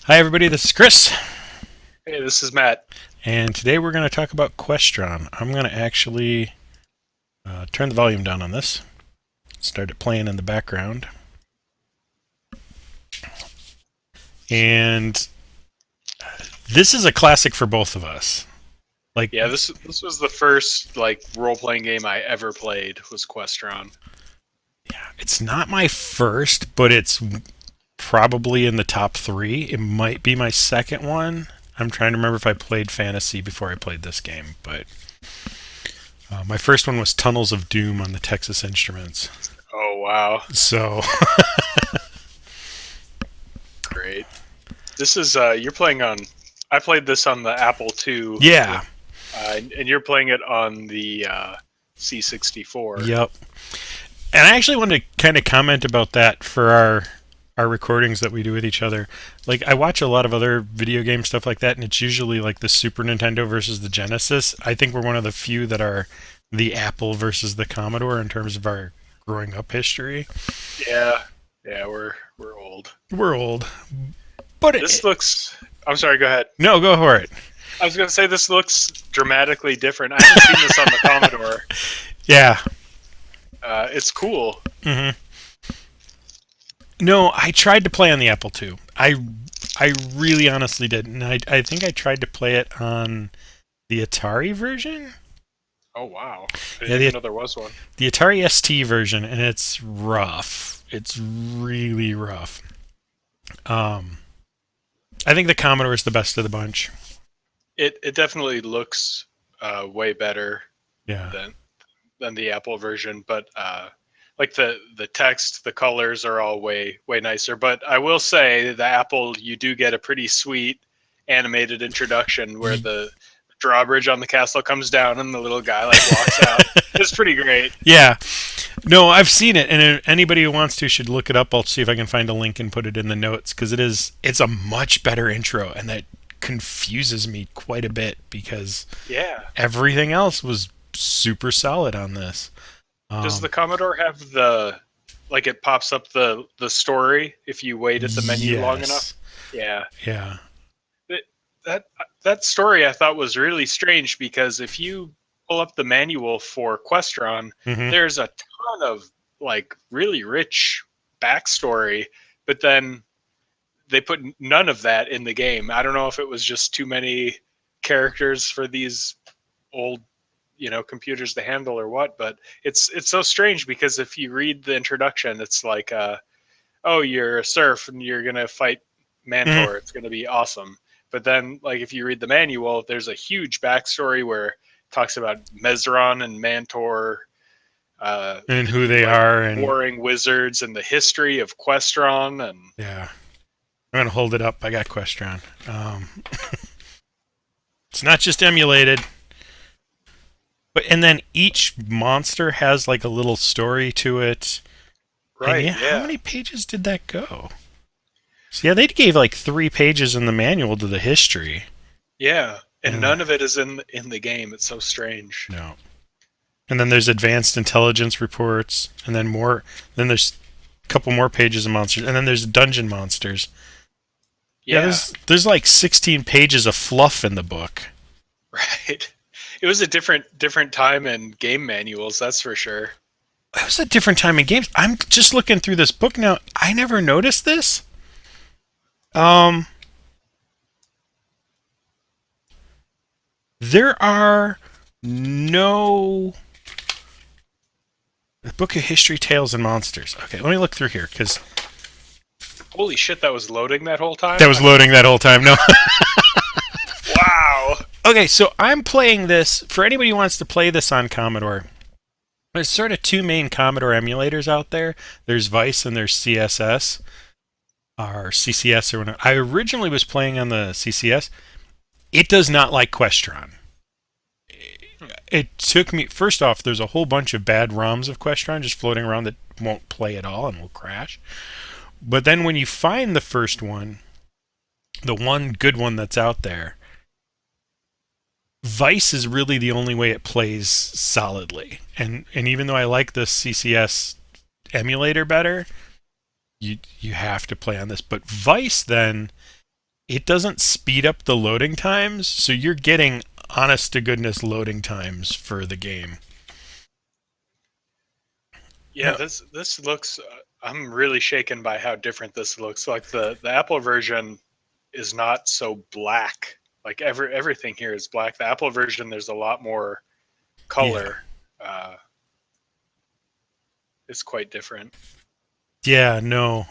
Hi, everybody. This is Chris, Hey, this is Matt. and today we're going to talk about Questron. I'm going to actually turn the volume down on this, start it playing in the background, and this is a classic for both of us. Like, Yeah, this was the first role playing game I ever played was Questron. it's not my first, but it's probably in the top three. It might be my second one. I'm trying to remember if I played Fantasy before I played this game, but my first one was Tunnels of Doom on the Texas Instruments. Oh wow, So, great. This is you're playing on. I played this on the Apple II, yeah, and you're playing it on the C64. yep. And I actually wanted to kind of comment about that for our recordings that we do with each other. Like I watch a lot of other video game stuff like that, and it's usually like the Super Nintendo versus the Genesis. I think we're one of the few that are the Apple versus the Commodore in terms of our growing up history. Yeah, yeah, we're old. We're old, but This looks. I'm sorry. Go ahead. no, go for it. I was gonna say this looks dramatically different. I haven't seen this on the Commodore. Yeah. It's cool. hmm No, I tried to play on the Apple II. I really honestly did, and I think I tried to play it on the Atari version. Oh wow, I Yeah, didn't even know there was one. the Atari ST version, and it's rough. It's really rough. Um, I think the Commodore is the best of the bunch. It definitely looks way better Yeah. than the Apple version, but like the text, the colors are all way nicer. But I will say the Apple, you do get a pretty sweet animated introduction where the drawbridge on the castle comes down and the little guy like walks out. It's pretty great. Yeah. No, I've seen it, and anybody who wants to should look it up. I'll see if I can find a link and put it in the notes because it's a much better intro, and that confuses me quite a bit because Yeah. everything else was super solid on this. Does the Um, Commodore have the like it pops up the story if you wait at the menu long enough? yes. Yeah. Yeah. That that that story I thought was really strange because if you pull up the manual for Questron, hmm there's a ton of like really rich backstory, but then they put none of that in the game. I don't know if it was just too many characters for these old computers to handle or what, but it's so strange because if you read the introduction, it's like oh, you're a serf and you're gonna fight hmm Mantor. It's gonna be awesome. But then, like, if you read the manual, there's a huge backstory where it talks about Mesron and Mantor, And who they like are, and warring wizards, and the history of Questron. And yeah. I'm gonna hold it up. I got Questron. It's not just emulated, but and then each monster has like a little story to it. And right, yeah, how yeah, many pages did that go? So yeah, they gave like 3 pages in the manual to the history. yeah, and And none of it is in the game. It's so strange. no. And then there's advanced intelligence reports, and then more. Then there's a couple more pages of monsters, and then there's dungeon monsters. Yeah, Yeah, there's like 16 pages of fluff in the book. right. It was a different time in game manuals, that's for sure. It was a different time in games. I'm just looking through this book now. I never noticed this. Um, there are no the Book of History, Tales, and Monsters. Okay, let me look through here because Holy shit, that was loading that whole time. that was loading that whole time. No. Wow. Okay, so I'm playing this for anybody who wants to play this on Commodore. There's sort of two main Commodore emulators out there. There's Vice and there's CSS or CCS or whatever. I originally was playing on the CCS. It does not like Questron. It took me first off. There's a whole bunch of bad ROMs of Questron just floating around that won't play at all and will crash. But then when you find the first one, the one good one that's out there, Vice is really the only way it plays solidly. And even though I like the CCS emulator better, you have to play on this. But Vice then it doesn't speed up the loading times, so you're getting honest to goodness loading times for the game. Yeah, No, this looks. I'm really shaken by how different this looks. Like the Apple version is not so black. Like everything here is black. The Apple version, there's a lot more yeah. color. Uh, it's quite different. Yeah, no.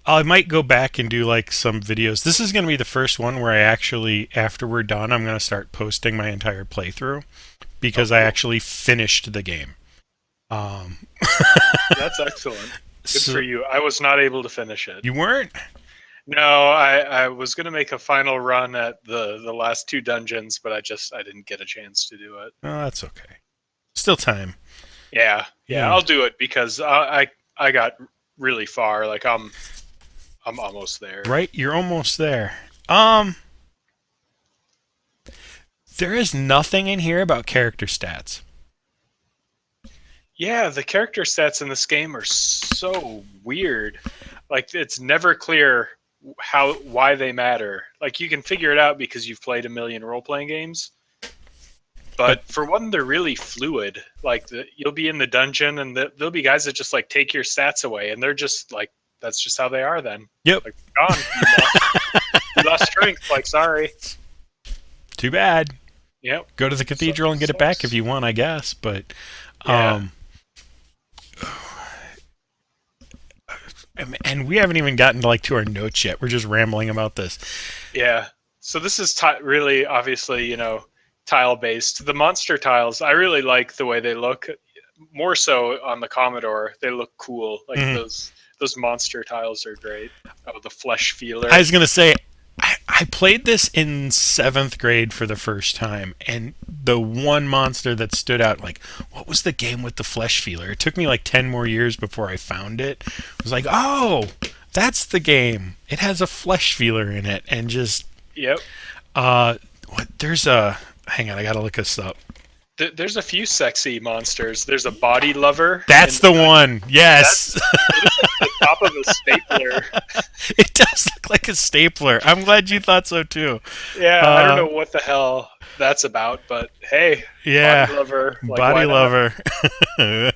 I might go back and do like some videos. This is going to be the first one where I actually, after we're done, I'm going to start posting my entire playthrough Oh, because I cool. actually finished the game. Um, That's excellent. Good for so you. I was not able to finish it. you weren't? No, I was gonna make a final run at the last two dungeons, but I didn't get a chance to do it. Oh, that's okay. Still time. Yeah, Yeah. I'll do it because I got really far. Like I'm almost there. Right? You're almost there. There is nothing in here about character stats. Yeah, the character stats in this game are so weird. Like it's never clear why they matter. Like you can figure it out because you've played a million role playing games, But but for one, they're really fluid. Like you'll be in the dungeon, and there'll be guys that just like take your stats away, and they're just like that's just how they are. Then yep. like gone, you lost strength. Like sorry. Too bad. Yep. Go to the cathedral and get it back if Sucks. you want, I guess. But Yeah. um, and we haven't even gotten to our notes yet. We're just rambling about this. Yeah. So this is really obviously, tile based. The monster tiles, I really like the way they look. More so on the Commodore, they look cool. Like Mhm. those monster tiles are great. Oh, the flesh I feeler. was gonna say, I played this in seventh grade for the first time, and the one monster that stood out, like, what was the game with the flesh feeler? It took me like 10 more years before I found it. I was like, oh, that's the game. It has a flesh feeler in it, and just Yep. uh, there's a hang on, I gotta look this up. There's a few sexy monsters. There's a body lover in That's the the back. one. Yes. That's it looks like the top of a stapler. It does look like a stapler. I'm glad you thought so too. Yeah, I don't Uh, know what the hell that's about, but hey, body yeah, lover, like body why not? lover.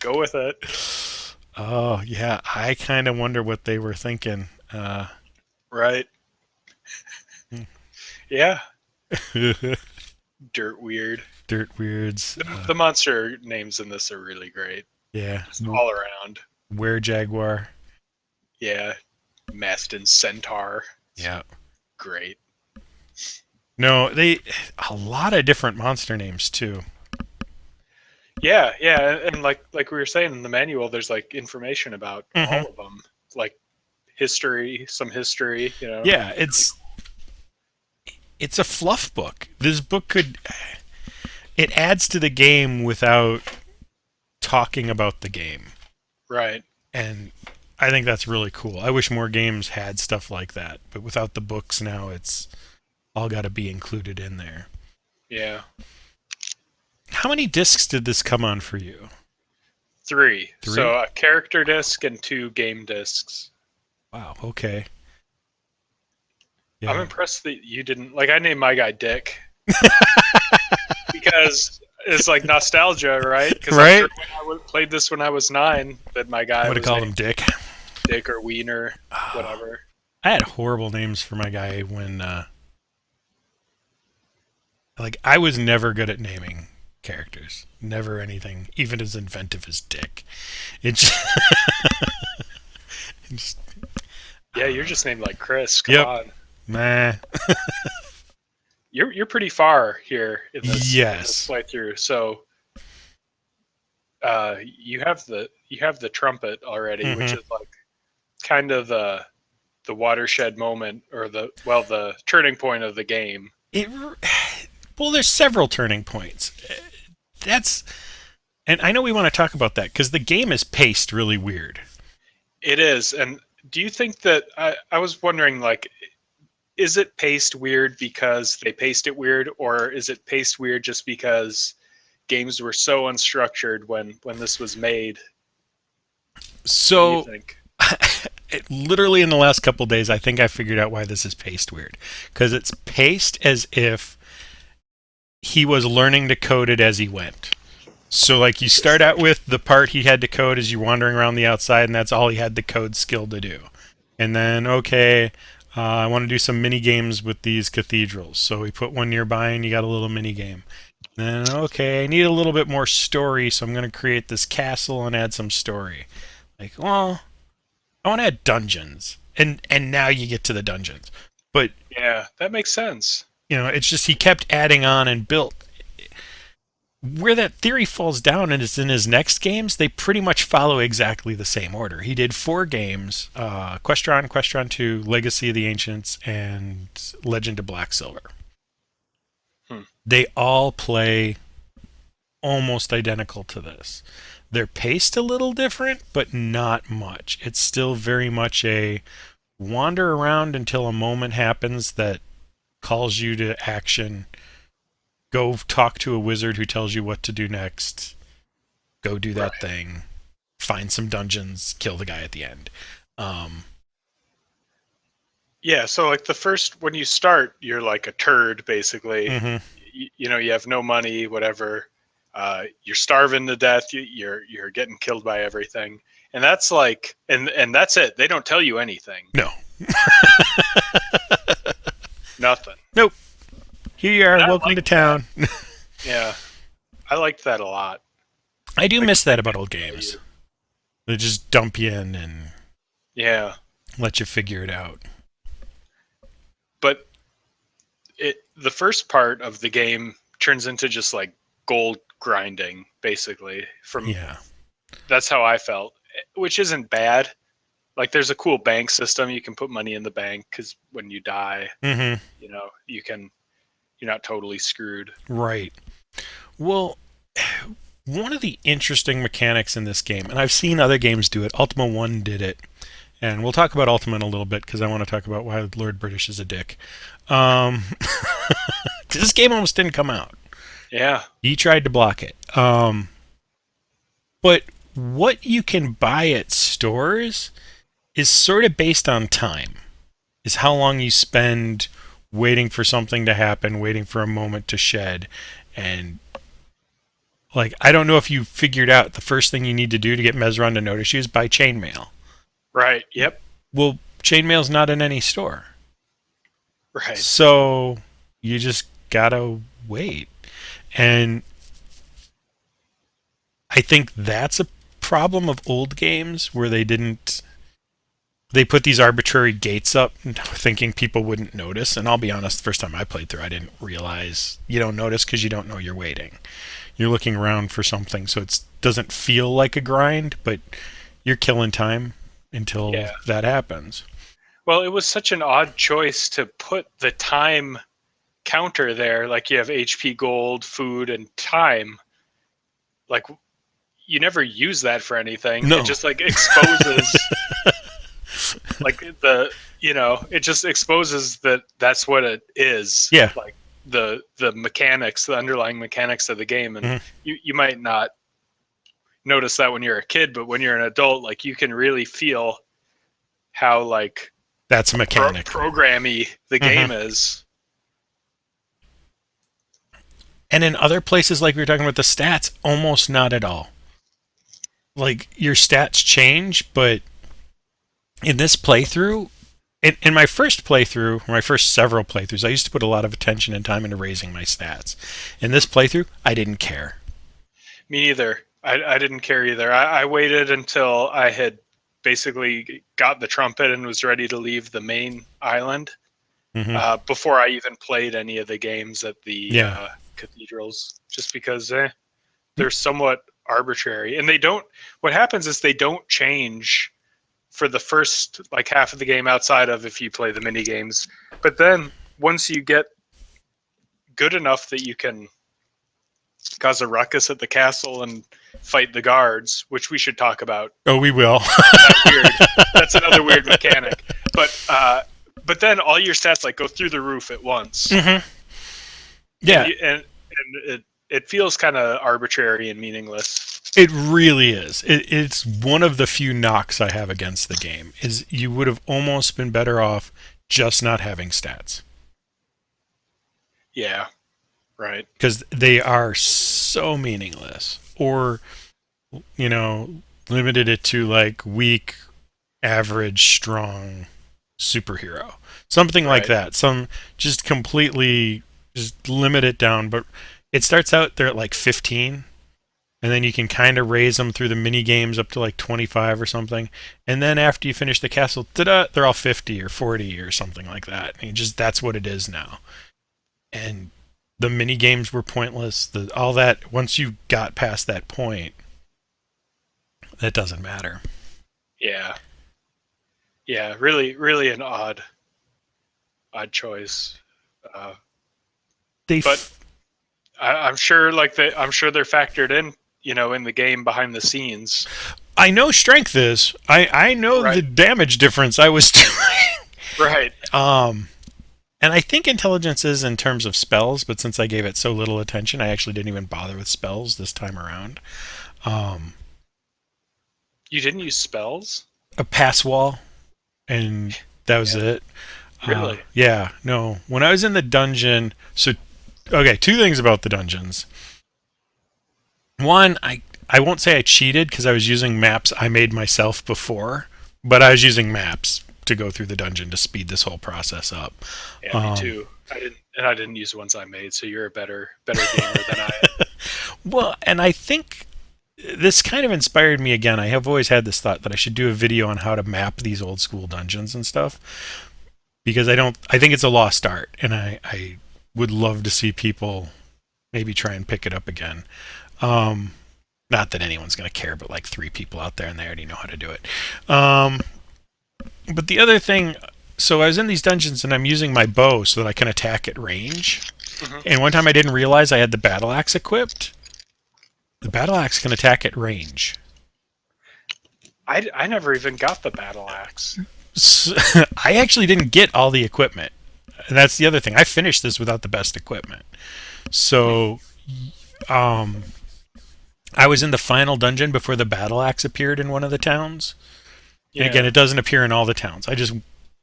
Go with it. Oh yeah, I kind of wonder what they were thinking. Right. Yeah. Dirt weird. Dirt weirds. The monster names in this are really great. Yeah, Just all around. were jaguar. Yeah. Maston Centaur. It's Yeah. great. No, they a lot of different monster names too. Yeah, and like we were saying in the manual, there's like information about Hmm. all of them. Like history, some history. Yeah, it's a fluff book. This book could it adds to the game without talking about the game. Right. And I think that's really cool. I wish more games had stuff like that, but without the books now it's all got to be included in there. Yeah. How many discs did this come on for you? Three. Three? So a character disc and two game discs. Wow, okay. I'm Yeah. impressed that you didn't like. I named my guy Dick because it's like nostalgia, right? Because I'm Right? sure when played this when I was 9, that my I guy would have was called him named Dick. Dick or Wiener, whatever. I had horrible names for my guy when I was never good at naming characters. Never anything even as inventive as Dick. It just, it just Yeah, you're just named like Chris. Come yep. on, Nah. you're pretty far here in this Yes. playthrough. So you have the trumpet already, which Hmm. is like kind of the watershed moment or the turning point of the game. It well, there's several turning points. That's and I know we want to talk about that because the game is paced really weird. It is. And do you think that I was wondering, like, is it paced weird because they paced it weird, or is it paced weird just because games were so unstructured when this was made? What do you So think? literally in the last couple days, I think I figured out why this is paced weird. Because it's paced as if he was learning to code it as he went. So, like, you start out with the part he had to code as you're wandering around the outside, and that's all he had the code skill to do. And then, okay, I want to do some mini games with these cathedrals. So we put one nearby, and you got a little mini game. Then, okay, I need a little bit more story, so I'm going to create this castle and add some story. Like, well, I want to add dungeons, and now you get to the dungeons. But Yeah, that makes sense. it's just he kept adding on and built. Where that theory falls down and is in his next games, they pretty much follow exactly the same order. He did 4 games: Questron, Questron 2, Legacy of the Ancients, and Legend of Black Silver. They all play almost identical to this. They're paced a little different, but not much. It's still very much a wander around until a moment happens that calls you to action. Go talk to a wizard who tells you what to do next. Go do that thing. Find some dungeons. Kill the guy at the end. Yeah, so like the first, when you start, you're like a turd, basically. Mhm. You have no money, whatever. You're starving to death. You're getting killed by everything, and that's like, and that's it. They don't tell you anything. No. Nothing. Nope. Here you are. And I Welcome like to town. Yeah, I liked that a lot. I do miss that about old games. They just dump you in and Yeah, let you figure it out. but the first part of the game turns into just like gold grinding, basically. Yeah. That's how I felt, which isn't bad. Like, there's a cool bank system. You can put money in the bank because when you die, Mm-hmm. you're not totally screwed. Right. Well, one of the interesting mechanics in this game, and I've seen other games do it. Ultima 1 did it. And we'll talk about Ultima in a little bit because I want to talk about why Lord British is a dick. 'Cause this game almost didn't come out. Yeah. He tried to block it. But what you can buy at stores is sort of based on time. Is how long you spend waiting for something to happen, waiting for a moment to shed. And, like, I don't know if you figured out the first thing you need to do to get Mesron to notice you is buy chainmail. Right. Yep. Well, chainmail's not in any store. Right. So you just gotta wait. And I think that's a problem of old games where they put these arbitrary gates up thinking people wouldn't notice. And I'll be honest, the first time I played through, I didn't realize you don't notice because you don't know you're waiting. You're looking around for something, so it doesn't feel like a grind, but you're killing time until that happens. Well, it was such an odd choice to put the time counter there. Like, you have HP, gold, food, and time. Like, you never use that for anything. No. It just like exposes like it just exposes that that's what it is. Yeah. Like the mechanics, the underlying mechanics of the game. And you might not notice that when you're a kid, but when you're an adult, like, you can really feel how, like, that's a mechanic. Programmy the game is. And in other places, like we were talking about the stats, almost not at all. Like, your stats change, but in this playthrough, in my first playthrough, my first several playthroughs, I used to put a lot of attention and time into raising my stats. In this playthrough, I didn't care. Me neither. I didn't care either. I waited until I had basically got the trumpet and was ready to leave the main island before I even played any of the games at the cathedrals, just because they're somewhat arbitrary. And what happens is they don't change for the first, like, half of the game, outside of if you play the mini games. But then once you get good enough that you can cause a ruckus at the castle and fight the guards, which we should talk about. Oh, we will. That's another weird mechanic. But then all your stats, like, go through the roof at once. Yeah. And it feels kind of arbitrary and meaningless. It really is. It's one of the few knocks I have against the game, is you would have almost been better off just not having stats. Yeah, right. Because they are so meaningless. Or, limited it to like weak, average, strong superhero. Something like that. Some just completely just limit it down. But it starts out there at like 15. And then you can kind of raise them through the mini games up to like 25 or something. And then after you finish the castle, ta-da, they're all 50 or 40 or something like that. And that's what it is now. And the mini games were pointless. All that, once you got past that point, that doesn't matter. Yeah. Yeah, really, really an odd choice. I'm sure, I'm sure they're factored in, in the game behind the scenes. I know strength is. I know the damage difference I was doing. Right. And I think intelligence is in terms of spells, but since I gave it so little attention, I actually didn't even bother with spells this time around. You didn't use spells? A pass wall, and that was it. Really? Yeah, no. When I was in the dungeon, okay, two things about the dungeons. One, I won't say I cheated because I was using maps I made myself before, but I was using maps to go through the dungeon to speed this whole process up. Yeah, me too. I didn't use the ones I made, so you're a better gamer than I am. Well, and I think this kind of inspired me again. I have always had this thought that I should do a video on how to map these old school dungeons and stuff, because I think it's a lost art, and I would love to see people maybe try and pick it up again. Not that anyone's going to care, but like 3 people out there and they already know how to do it. But the other thing, so I was in these dungeons and I'm using my bow so that I can attack at range. Mm-hmm. And one time I didn't realize I had the battle axe equipped. The battle axe can attack at range. I never even got the battle axe. So, I actually didn't get all the equipment. And that's the other thing. I finished this without the best equipment. So, I was in the final dungeon before the battle axe appeared in one of the towns. Yeah. And again, it doesn't appear in all the towns. I just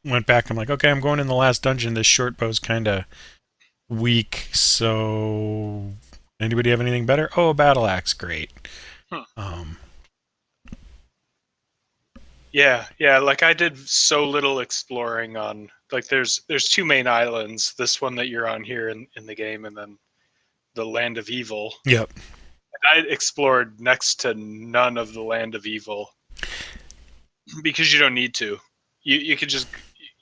went back. I'm like, okay, I'm going in the last dungeon. This short bow's kind of weak. So, anybody have anything better? Oh, a battle axe, great. Yeah. Like I did so little exploring on. Like there's 2 main islands. This one that you're on here in the game, and then the Land of Evil. Yep. And I explored next to none of the Land of Evil because you don't need to. You could just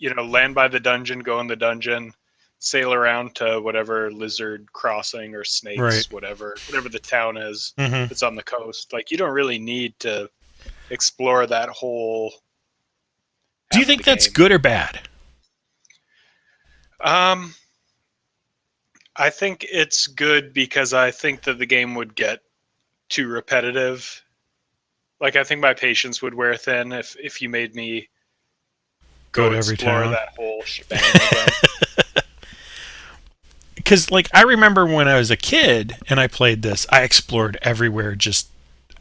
land by the dungeon, go in the dungeon, sail around to whatever lizard crossing or snakes, whatever the town is that's on the coast. Like you don't really need to explore that whole. Do you think that's good or bad? I think it's good because I think that the game would get too repetitive. Like I think my patience would wear thin if you made me go to every town, that whole shebang again. Because like I remember when I was a kid and I played this, I explored everywhere just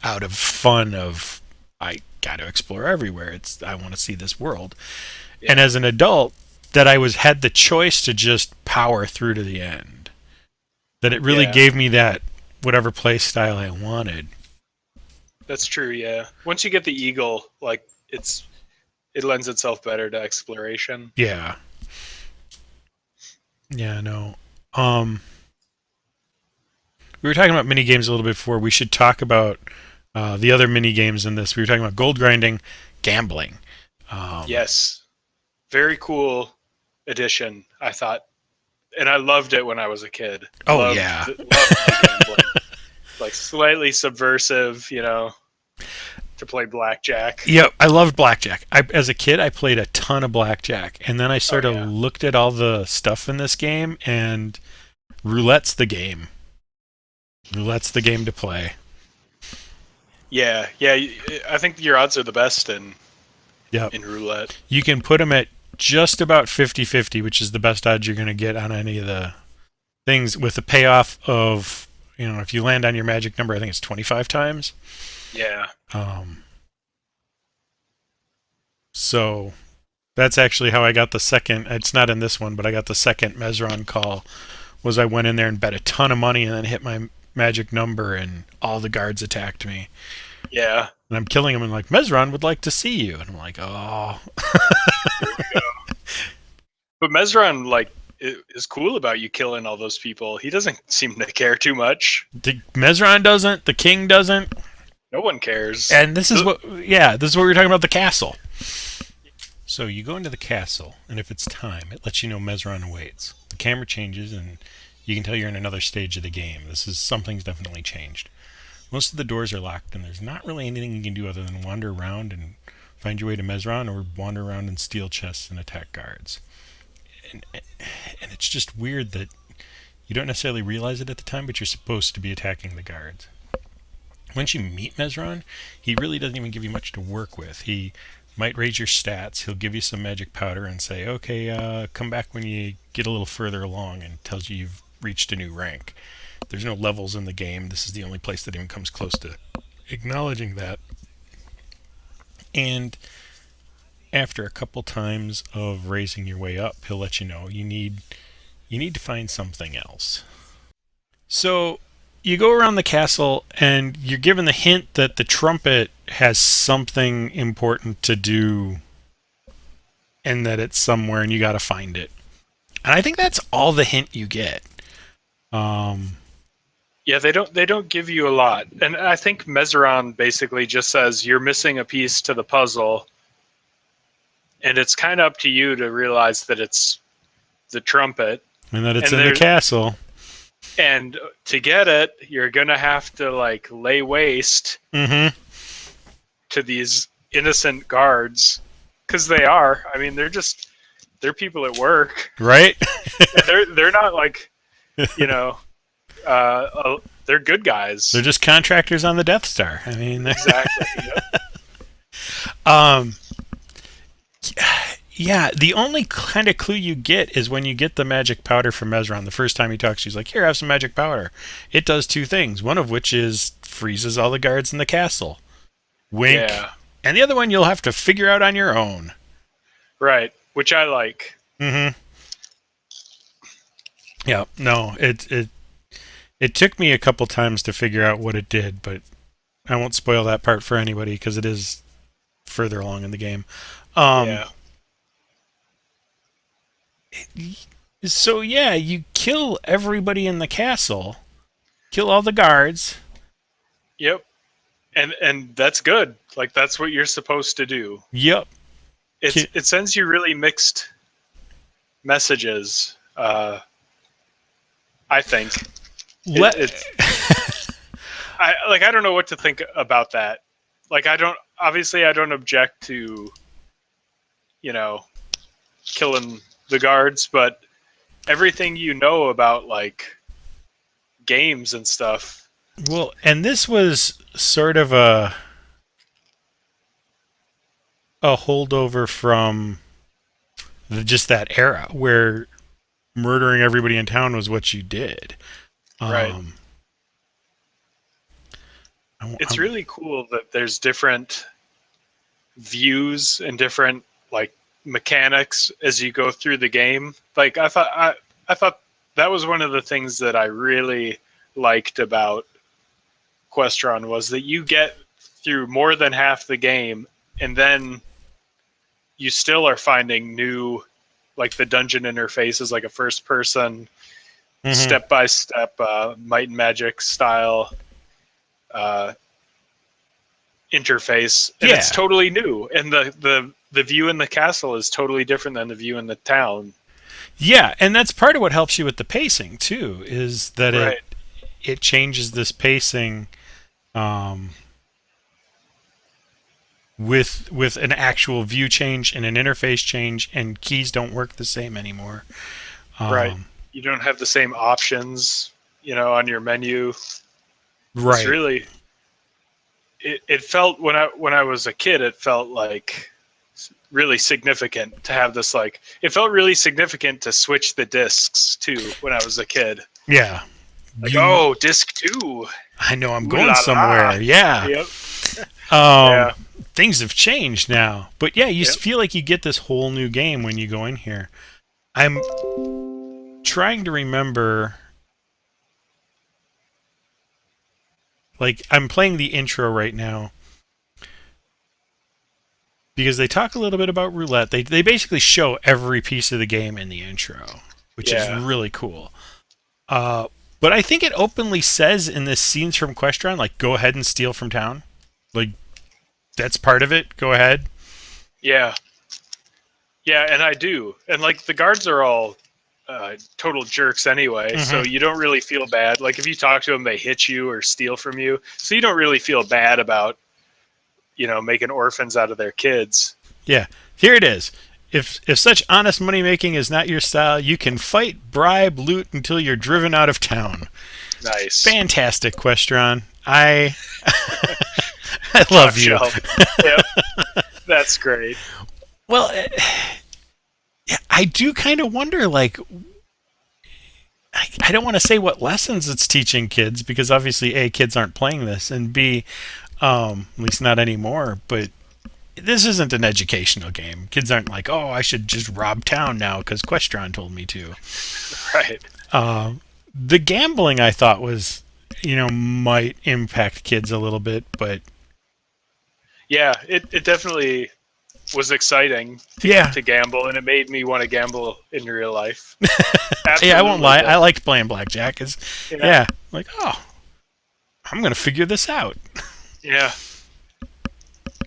out of fun of I got to explore everywhere. I want to see this world. Yeah. And as an adult, that I had the choice to just power through to the end. That it really gave me that whatever play style I wanted. That's true, yeah. Once you get the eagle, like it lends itself better to exploration. Yeah. Yeah, no. We were talking about mini games a little bit before. We should talk about the other mini games in this. We were talking about gold grinding, gambling. Yes. Very cool addition, I thought. And I loved it when I was a kid. Oh, yeah. Loved the gambling. Like slightly subversive, to play Blackjack. Yeah, I loved Blackjack. As a kid, I played a ton of Blackjack. And then I sort of looked at all the stuff in this game, and Roulette's the game. Roulette's the game to play. Yeah. I think your odds are the best in Roulette. You can put them at just about 50-50, which is the best odds you're going to get on any of the things, with the payoff of if you land on your magic number, I think it's 25 times. Yeah. So that's actually how I got the second. It's not in this one, but I got the second Mesron call. Was I went in there and bet a ton of money and then hit my magic number, and all the guards attacked me. Yeah. And I'm killing them and like, Mesron would like to see you. And I'm like, oh. Here we go. But Mesron, like, is cool about you killing all those people. He doesn't seem to care too much. The Mesron doesn't. The king doesn't. No one cares. And this is what we were talking about, the castle. So you go into the castle, and if it's time, it lets you know Mesron awaits. The camera changes, and you can tell you're in another stage of the game. Something's definitely changed. Most of the doors are locked, and there's not really anything you can do other than wander around and find your way to Mesron, or wander around and steal chests and attack guards. And it's just weird that you don't necessarily realize it at the time, but you're supposed to be attacking the guards. Once you meet Mesron, he really doesn't even give you much to work with. He might raise your stats. He'll give you some magic powder and say, okay, come back when you get a little further along, and tells you you've reached a new rank. There's no levels in the game. This is the only place that even comes close to acknowledging that. And after a couple times of raising your way up, he'll let you know you need to find something else. So you go around the castle, and you're given the hint that the trumpet has something important to do, and that it's somewhere, and you got to find it. And I think that's all the hint you get. Yeah, they don't give you a lot, and I think Mesron basically just says you're missing a piece to the puzzle, and it's kind of up to you to realize that it's the trumpet, and that it's in the castle. And to get it, you're gonna have to like lay waste to these innocent guards, because they are. I mean, they're people at work, right? they're not like, they're good guys. They're just contractors on the Death Star. I mean, exactly. Yep. Yeah, the only kind of clue you get is when you get the magic powder from Mesron. The first time he talks, he's like, here, have some magic powder. It does two things. One of which is freezes all the guards in the castle. Wink. Yeah. And the other one you'll have to figure out on your own. Right, which I like. Mm-hmm. Yeah, no, it took me a couple times to figure out what it did, but I won't spoil that part for anybody because it is further along in the game. Yeah. So yeah, you kill everybody in the castle, kill all the guards. Yep, and that's good. Like, that's what you're supposed to do. Yep. It sends you really mixed messages. I think. I don't know what to think about that. Like, I don't object to, killing the guards, but everything about like games and stuff. Well, and this was sort of a holdover from just that era where murdering everybody in town was what you did. Right. It's really cool that there's different views and different like mechanics as you go through the game. Like, I thought that was one of the things that I really liked about Questron, was that you get through more than half the game, and then you still are finding new, like, the dungeon interface is like a first person step-by-step might and magic style interface, and it's totally new, and the view in the castle is totally different than the view in the town. Yeah, and that's part of what helps you with the pacing too, is that it changes this pacing with an actual view change and an interface change, and keys don't work the same anymore. Right. You don't have the same options, on your menu. Right. It's really, it felt, when I was a kid, it felt like really significant to have this, like, it felt really significant to switch the discs too when I was a kid. Yeah. Like, you, oh, disc 2. I know I'm Ooh going la la. somewhere. Yeah. Yep. Um, Yeah. things have changed now. But yeah, you Yep. feel like you get this whole new game when you go in here. I'm trying to remember. Like, I'm playing the intro right now because they talk a little bit about roulette. They basically show every piece of the game in the intro, which is Yeah. really cool. Uh, but I think it openly says in the scenes from Questron, like, go ahead and steal from town. Like, that's part of it. Go ahead. Yeah. Yeah, and I do. And like the guards are all total jerks anyway, so Mm-hmm. you don't really feel bad. Like if you talk to them, they hit you or steal from you, so you don't really feel bad about making orphans out of their kids. Yeah, here it is. If such honest money making is not your style, you can fight, bribe, loot until you're driven out of town. Nice. Fantastic, Questron. I I Top love you. shelf. Yep, that's great. Well, yeah, I do kind of wonder, like, I don't want to say what lessons it's teaching kids because obviously, A, kids aren't playing this, and B, at least not anymore, but this isn't an educational game. Kids aren't like, oh, I should just rob town now because Questron told me to. Right. The gambling I thought was, might impact kids a little bit, but Yeah, it definitely was exciting yeah. to gamble, and it made me want to gamble in real life. Yeah, I won't Absolutely lie. did. I liked playing blackjack. Yeah. Yeah, like, oh, I'm going to figure this out. Yeah.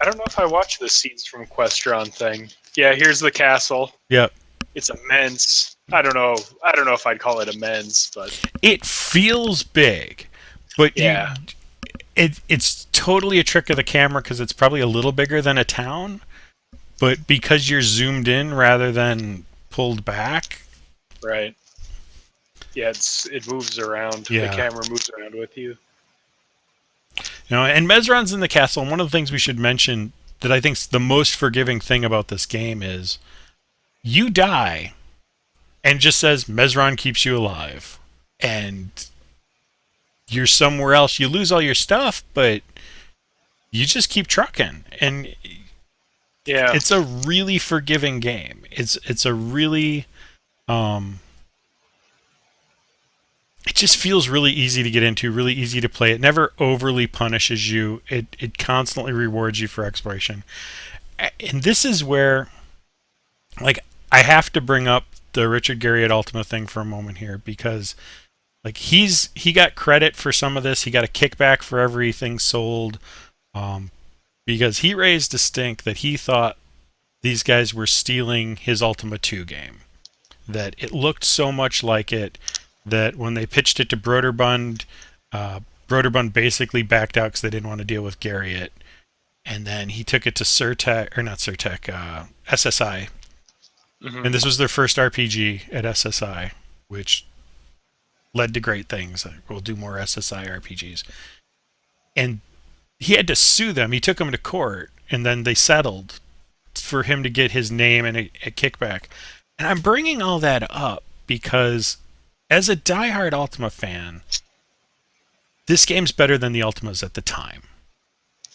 I don't know if I watched the scenes from Questron thing. Yeah, here's the castle. Yep. It's immense. I don't know. I don't know if I'd call it immense, but It feels big, but yeah, it's totally a trick of the camera because it's probably a little bigger than a town, but because you're zoomed in rather than pulled back. right. Yeah, it moves around. Yeah. The camera moves around with you. And Mezron's in the castle, and one of the things we should mention that I think's the most forgiving thing about this game is you die, and it just says Mezron keeps you alive. And you're somewhere else. You lose all your stuff, but you just keep trucking. And Yeah, it's a really forgiving game. It's a really it just feels really easy to get into, really easy to play. It never overly punishes you. It constantly rewards you for exploration. And this is where, like, I have to bring up the Richard Garriott Ultima thing for a moment here because, like, he got credit for some of this. He got a kickback for everything sold, because he raised a stink that he thought these guys were stealing his Ultima 2 game. That it looked so much like it that when they pitched it to Broderbund, Broderbund basically backed out because they didn't want to deal with Garriott. And then he took it to Surtec, or not Surtec, SSI. mm-hmm. And this was their first RPG at SSI, which led to great things. We'll do more SSI RPGs. And he had to sue them. He took them to court, and then they settled for him to get his name and a kickback. And I'm bringing all that up because, as a diehard Ultima fan, this game's better than the Ultimas at the time.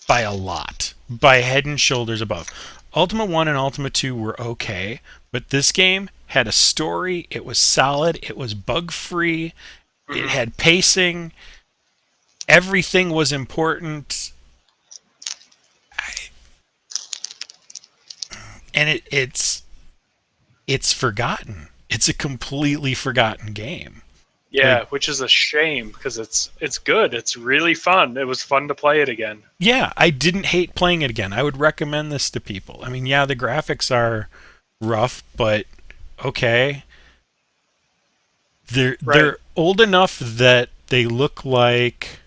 By a lot. By head and shoulders above. Ultima 1 and Ultima 2 were okay, but this game had a story, it was solid, it was bug-free, it had pacing, everything was important. And it's forgotten. It's a completely forgotten game. Yeah, Like, which is a shame because it's good. It's really fun. It was fun to play it again. yeah, I didn't hate playing it again. I would recommend this to people. I mean, yeah, the graphics are rough, but okay. They're old enough that they look like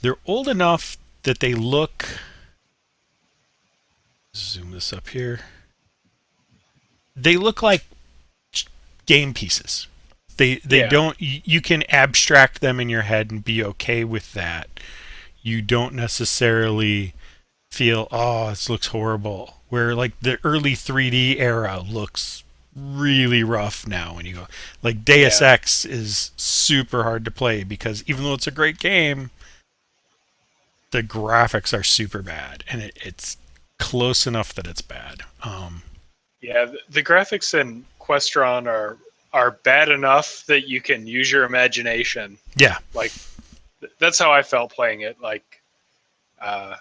they're old enough that they look, zoom this up here. They look like game pieces. They Yeah. don't, you can abstract them in your head and be okay with that. You don't necessarily feel, oh, this looks horrible. where like the early 3D era looks really rough now when you go like Deus Yeah. Ex is super hard to play because even though it's a great game, the graphics are super bad and it's close enough that it's bad. Yeah, the graphics in Questron are bad enough that you can use your imagination. Yeah. Like that's how I felt playing it. Like uh,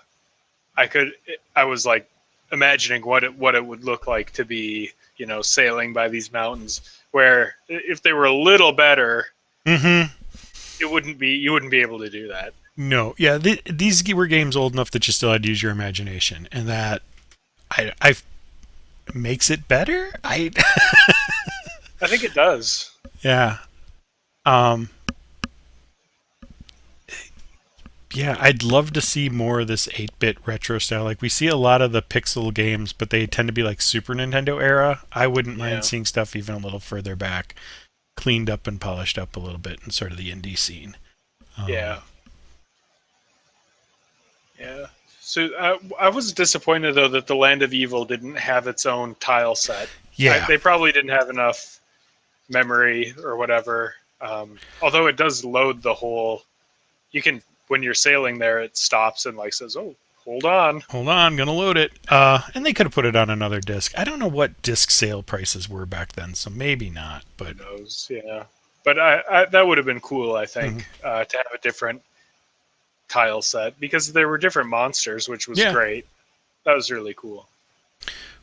I was like imagining what it would look like to be, sailing by these mountains. Where if they were a little better, Mm-hmm. you wouldn't be able to do that. No. Yeah. These were games old enough that you still had to use your imagination, and that I makes it better. I think it does. Yeah. Um. Yeah, I'd love to see more of this 8-bit retro style. Like we see a lot of the pixel games, but they tend to be like Super Nintendo era. I wouldn't Yeah. mind seeing stuff even a little further back, cleaned up and polished up a little bit in sort of the indie scene. Yeah. Yeah. So I was disappointed though that the Land of Evil didn't have its own tile set. Yeah. They probably didn't have enough memory or whatever. Although it does load the whole. You can when you're sailing there, it stops and like says, "Oh, hold on." Hold on, I'm gonna load it. And they could have put it on another disc. I don't know what disc sale prices were back then, so maybe not. But Who knows? Yeah. But I that would have been cool. I think Mhm. to have a different tile set because there were different monsters, which was Yeah. great. That was really cool.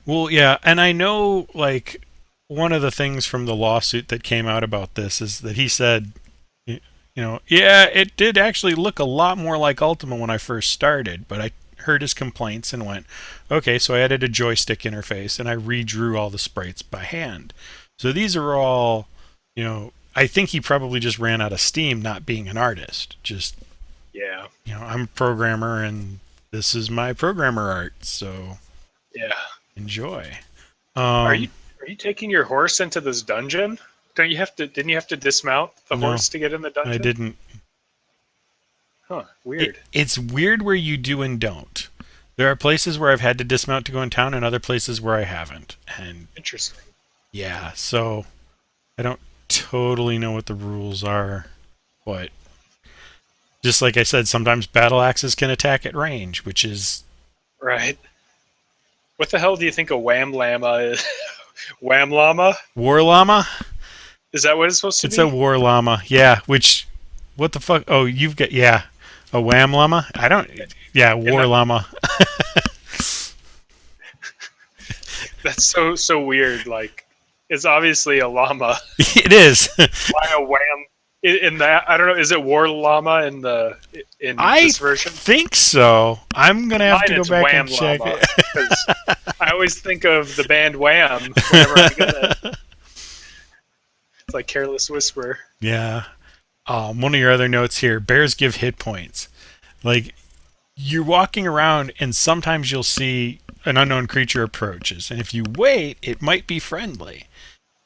Well, yeah, and I know like one of the things from the lawsuit that came out about this is that he said, yeah, it did actually look a lot more like Ultima when I first started, but I heard his complaints and went, okay, so I added a joystick interface and I redrew all the sprites by hand. So these are all, I think he probably just ran out of steam not being an artist. Just, Yeah. I'm a programmer and this is my programmer art, so Yeah. enjoy. Are you taking your horse into this dungeon? Don't you have to? Didn't you have to dismount the No, horse to get in the dungeon? I didn't. Huh. Weird. It's weird where you do and don't. There are places where I've had to dismount to go in town and other places where I haven't. And Interesting. yeah, so I don't totally know what the rules are, but just like I said, sometimes battle axes can attack at range, which is Right. What the hell do you think a wham llama is? Wham llama? war llama. Is that what it's supposed to It's be? a war llama, yeah. Which, what the fuck? Oh, you've got a wham llama. I don't. Yeah, war llama. That's so weird. Like, it's obviously a llama. It is. Why a wham? In that, I don't know. Is it war llama in I this version? think so. I'm gonna have Mine to go it's back Wham and check Llama, it. 'cause I always think of the band Wham whenever I get it. It's like Careless Whisper. Yeah. One of your other notes here: bears give hit points. Like you're walking around, and sometimes you'll see an unknown creature approaches, and if you wait, it might be friendly,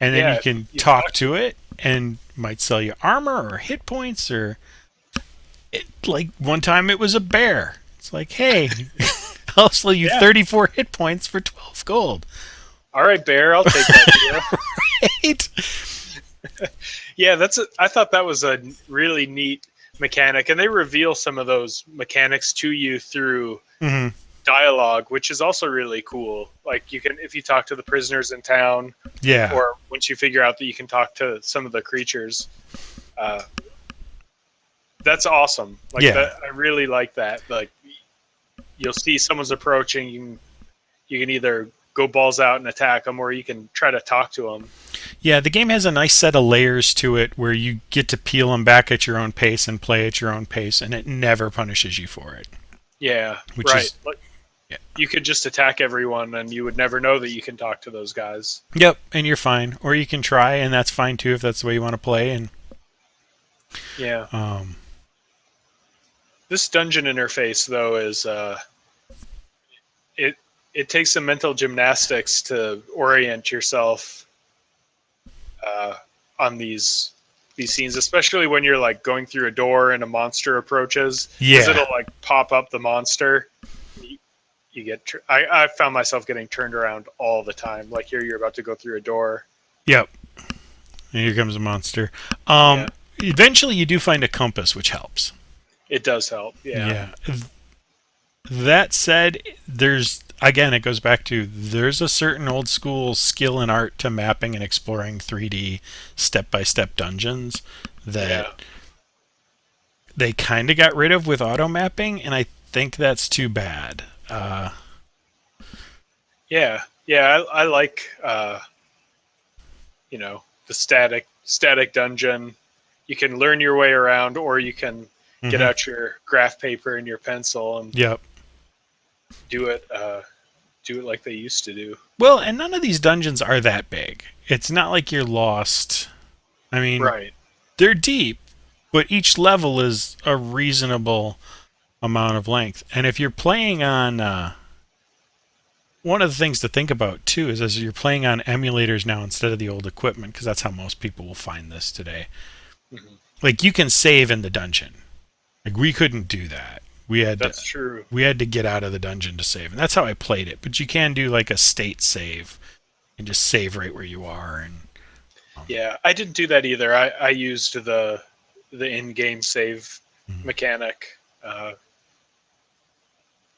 and then Yeah, you if can you talk to it, and might sell you armor or hit points, or like one time it was a bear. It's like, hey, I'll sell you Yeah. 34 hit points for 12 gold. All right, Bear, I'll take that deal. Right? Yeah, I thought that was a really neat mechanic, and they reveal some of those mechanics to you through Hmm. dialogue, which is also really cool. Like you can, if you talk to the prisoners in town, Yeah. or once you figure out that you can talk to some of the creatures, uh, that's awesome. Like Yeah. I really like that. Like you'll see someone's approaching, you can either go balls out and attack them, or you can try to talk to them. Yeah, the game has a nice set of layers to it where you get to peel them back at your own pace and play at your own pace, and it never punishes you for it. Yeah, Which right. is- Like, Yeah. you could just attack everyone, and you would never know that you can talk to those guys. Yep, and you're fine. Or you can try, and that's fine too if that's the way you want to play. And Yeah. um, This dungeon interface, though, is it takes some mental gymnastics to orient yourself on these scenes, especially when you're like going through a door and a monster approaches. Yeah. Because it'll like pop up the monster. you get. I found myself getting turned around all the time. Like here, you're about to go through a door. Yep. Here comes a monster. Yeah, Eventually, you do find a compass, which helps. it does help. Yeah. Yeah. That said, there's again, it goes back to there's a certain old school skill and art to mapping and exploring 3D step by step dungeons that Yeah. they kind of got rid of with auto mapping, and I think that's too bad. Yeah. Yeah. I like the static dungeon. You can learn your way around, or you can get out your graph paper and your pencil and Yep. do it like they used to do. Well, and none of these dungeons are that big. It's not like you're lost. I mean, Right. they're deep, but each level is a reasonable amount of length. And if you're playing on, one of the things to think about too is as you're playing on emulators now instead of the old equipment, because that's how most people will find this today. Mhm. Like you can save in the dungeon. Like we couldn't do that. That's true. We had to get out of the dungeon to save, and that's how I played it. But you can do like a state save and just save right where you are. And Yeah, I didn't do that either. I used the in-game save mechanic. I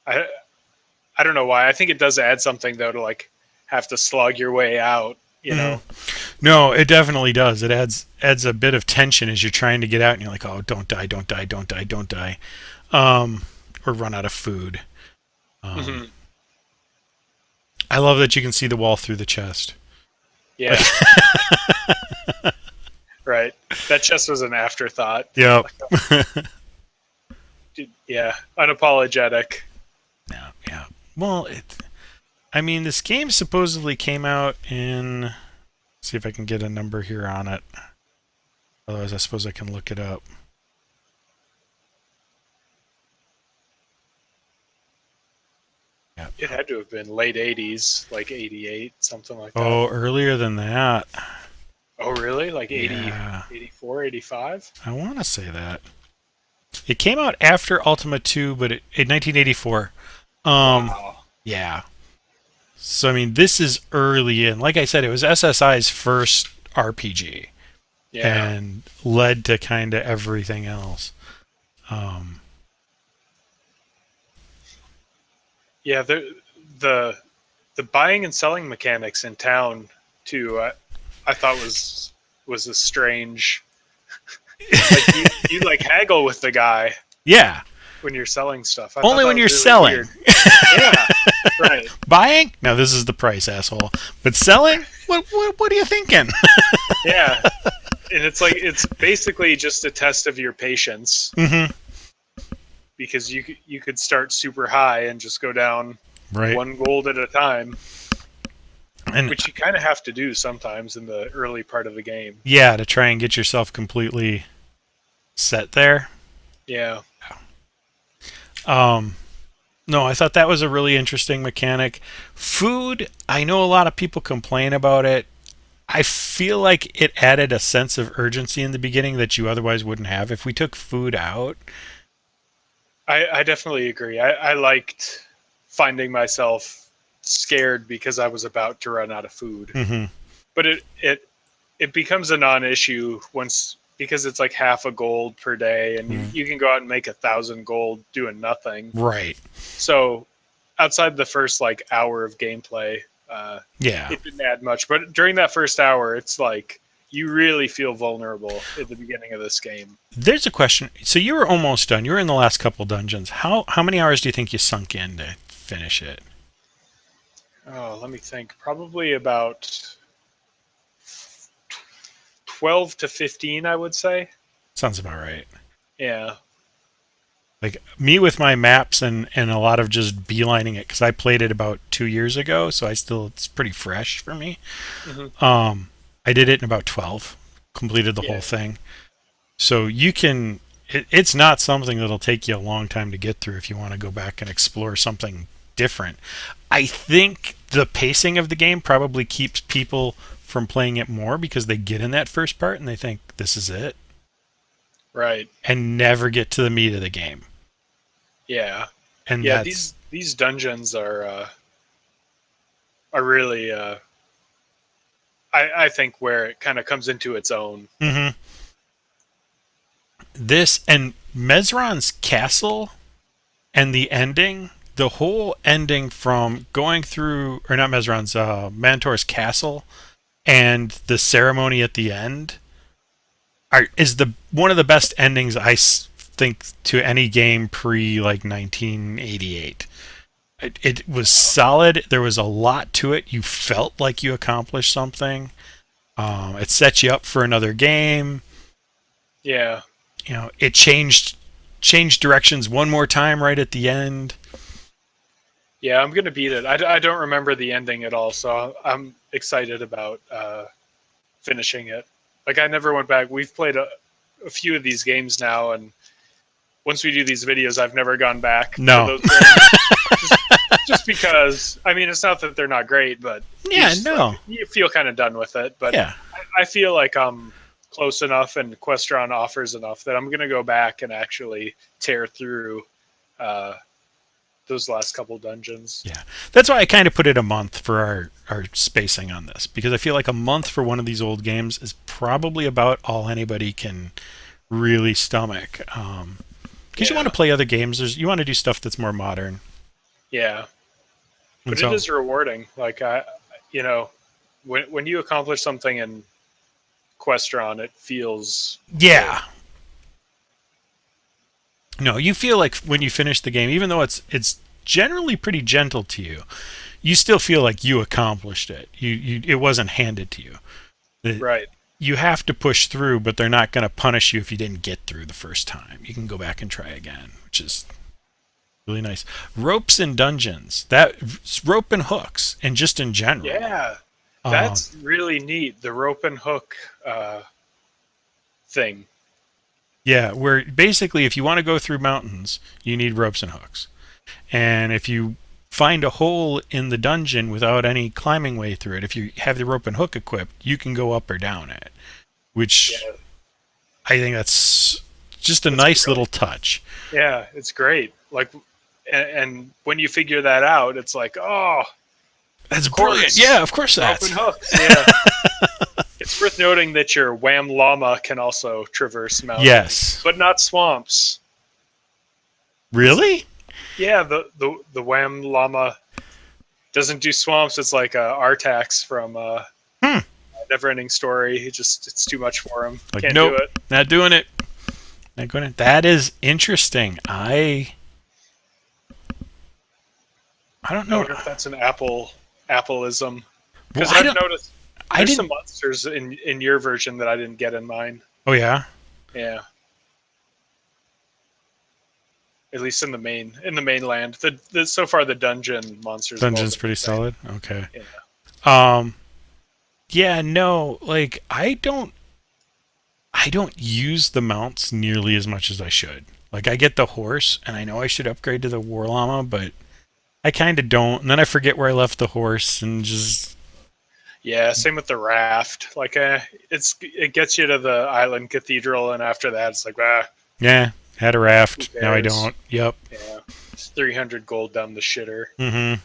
I don't know why. I think it does add something though to like have to slog your way out. You know. No, it definitely does. It adds a bit of tension as you're trying to get out, and you're like, oh, don't die, don't die, don't die, don't die, or run out of food. I love that you can see the wall through the chest. Yeah. Right. That chest was an afterthought. Yep. Yeah. Unapologetic. Yeah. Well, I mean, this game supposedly came out in. See if I can get a number here on it. Otherwise, I suppose I can look it up. Yeah. It had to have been late 80s, like 88, something like that. Oh, earlier than that. Oh, really? Like 80, Yeah. 84, 85? I want to say that. It came out after Ultima 2, but in 1984. Wow. Yeah. So, I mean, this is early in. Like I said, it was SSI's first RPG. Yeah. And led to kind of everything else. Yeah, the buying and selling mechanics in town too. I thought was a strange. Like you like haggle with the guy Yeah. when you're selling stuff. Only when you're selling. Weird. Yeah, right. Buying? No, this is the price, asshole. But selling? What are you thinking? Yeah, and it's basically just a test of your patience. Because you could start super high and just go down Right. 1 gold at a time, And which you kind of have to do sometimes in the early part of the game. yeah, to try and get yourself completely set there. Yeah. No, I thought that was a really interesting mechanic. Food, I know a lot of people complain about it. I feel like it added a sense of urgency in the beginning that you otherwise wouldn't have. If we took food out, I definitely agree. I liked finding myself scared because I was about to run out of food. But it becomes a non-issue once, because it's like half a gold per day, and you can go out and make 1,000 gold doing nothing. right. So outside the first like hour of gameplay, Yeah. it didn't add much. But during that first hour, it's like you really feel vulnerable at the beginning of this game. There's a question. So you were almost done. You were in the last couple dungeons. How many hours do you think you sunk in to finish it? Oh, let me think. Probably about 12 to 15, I would say. Sounds about right. Yeah. Like me with my maps and a lot of just beelining it because I played it about 2 years ago, so it's pretty fresh for me. I did it in about 12, completed the whole thing. So you can. It's not something that'll take you a long time to get through if you want to go back and explore something different. I think the pacing of the game probably keeps people from playing it more because they get in that first part and they think this is it. Right. And never get to the meat of the game. Yeah. And Yeah, that's these dungeons are really I think where it kind of comes into its own. Mm-hmm. This and Mesron's castle and the ending, the whole ending from going through, or not Mesron's, Mantor's castle and the ceremony at the end is the one of the best endings think to any game pre like 1988. It was solid. There was a lot to it. You felt like you accomplished something. It set you up for another game. Yeah. You know, it changed directions one more time right at the end. Yeah, I'm gonna beat it. I don't remember the ending at all, so I'm excited about finishing it. Like I never went back. We've played a few of these games now, and once we do these videos, I've never gone back to No. those games. just because, I mean, it's not that they're not great, but Yeah, no. like, you feel kind of done with it. But Yeah. I feel like I'm close enough, and Questron offers enough that I'm gonna go back and actually tear through those last couple dungeons. Yeah. That's why I kind of put it a month for our spacing on this, because I feel like a month for one of these old games is probably about all anybody can really stomach. Because you want to play other games. You want to do stuff that's more modern. Yeah. But so, it is rewarding. Like, when you accomplish something in Questron, it feels... Yeah. No, you feel like when you finish the game, even though it's generally pretty gentle to you, you still feel like you accomplished it. It wasn't handed to you. Right. You have to push through, but they're not going to punish you if you didn't get through the first time. You can go back and try again, which is really nice. Ropes and dungeons, that rope and hooks, and just in general. Yeah, that's really neat. The rope and hook thing. Yeah, where basically if you want to go through mountains, you need ropes and hooks. And if you find a hole in the dungeon without any climbing way through it, if you have the rope and hook equipped, you can go up or down it. Which I think that's just a nice little touch. Yeah, it's great. Like, and when you figure that out, it's like, oh, that's brilliant. Yeah, of course that's. Rope and hooks. Yeah. It's worth noting that your Wham Llama can also traverse mountains. Yes. But not swamps. Really? Yeah, the Wham Llama doesn't do swamps. It's like Artax from Neverending Story. It's too much for him. Like, Can't nope, do it. Not doing it. Not going to. That is interesting. I don't know. I wonder if that's an Appleism. Because Well, I've noticed there's some monsters in your version that I didn't get in mine. Oh yeah? Yeah. At least in the mainland. The so far the dungeon monsters. Dungeon's pretty solid. Okay. Yeah. Yeah, no, like I don't use the mounts nearly as much as I should. Like I get the horse and I know I should upgrade to the war llama, but I kind of don't. And then I forget where I left the horse and just Yeah, same with the raft. Like it gets you to the island cathedral, and after that it's like yeah, had a raft. Now I don't. Yep. Yeah. It's 300 gold down the shitter. Mm-hmm.